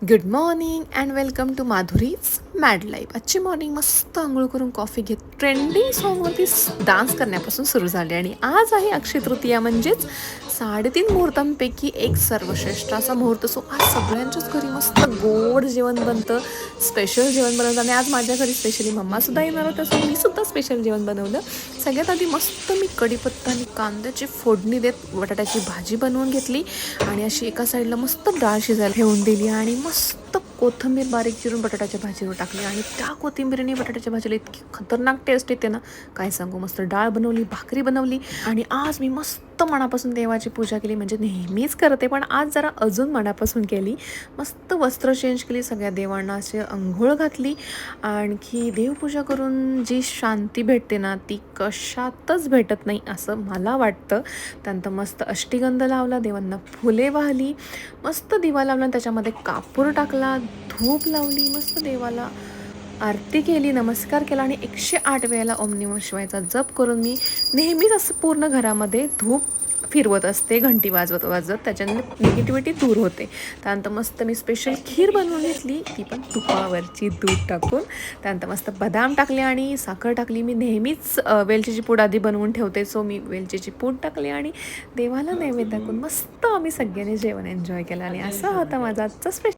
Good morning and welcome to Madhuri's mad life. आजची morning मस्त आंघोळ करून कॉफी घेत ट्रेंडिंग सॉन्गवरती डान्स करण्यापासून सुरू झाली. आणि आज आहे अक्षय तृतीया, म्हणजेच 3.5 मुहूर्तांपैकी एक सर्वश्रेष्ठ असा मुहूर्त. सो आज सगळ्यांच्याच घरी मस्त गोड जेवण बनतं, स्पेशल जेवण बनवतं. आणि आज माझ्या घरी स्पेशली मम्मासुद्धा येणार होत्या, सो मी सुद्धा स्पेशल जेवण बनवलं. सगळ्यात आधी मस्त मी कढीपत्ता आणि कांद्याची फोडणी देत बटाट्याची भाजी बनवून घेतली आणि अशी एका साईडला मस्त डाळ शिजायला ठेवून दिली आणि मस्त कोथिंबीर बारीक चिरून बटाट्याच्या भाजीवर टाकली. आणि त्या कोथिंबीरने बटाट्याच्या भाजीला इतकी खतरनाक टेस्ट येते ना, काय सांगू. मस्त डाळ बनवली, भाकरी बनवली आणि आज मी मस्त मनापासून देवाची पूजा केली. म्हणजे नेहमीच करते, पण आज जरा अजून मनापासून केली. मस्त वस्त्र चेंज केली, सगळ्या देवांना अशी अंघोळ घातली. आणखी देवपूजा करून जी शांती भेटते ना, ती कशातच भेटत नाही असं मला वाटतं. त्यानंतर मस्त अष्टगंध लावला, देवांना फुले वाहली, मस्त दिवा लावला, त्याच्यामध्ये कापूर टाकला, धूप लावली, मस्त देवाला आरती केली, नमस्कार केला आणि 108 वेळेला ओम नमः शिवायचा जप करून मी नेहमीच असं पूर्ण घरामध्ये धूप फिरवत असते, घंटी वाजवत वाजवत. त्याच्याने निगेटिव्हिटी दूर होते. त्यानंतर मस्त मी स्पेशल खीर बनवून घेतली, ती पण तुपावरची, दूध टाकून. त्यानंतर मस्त बदाम टाकले आणि साखर टाकली. मी नेहमीच वेलचीची पूड आधी बनवून ठेवते, सो मी वेलचीची पूड टाकली आणि देवाला नैवेद्य दाखवून मस्त आम्ही सगळ्यांनी जेवण एन्जॉय केलं. आणि असा होता माझा आजचा स्पेशल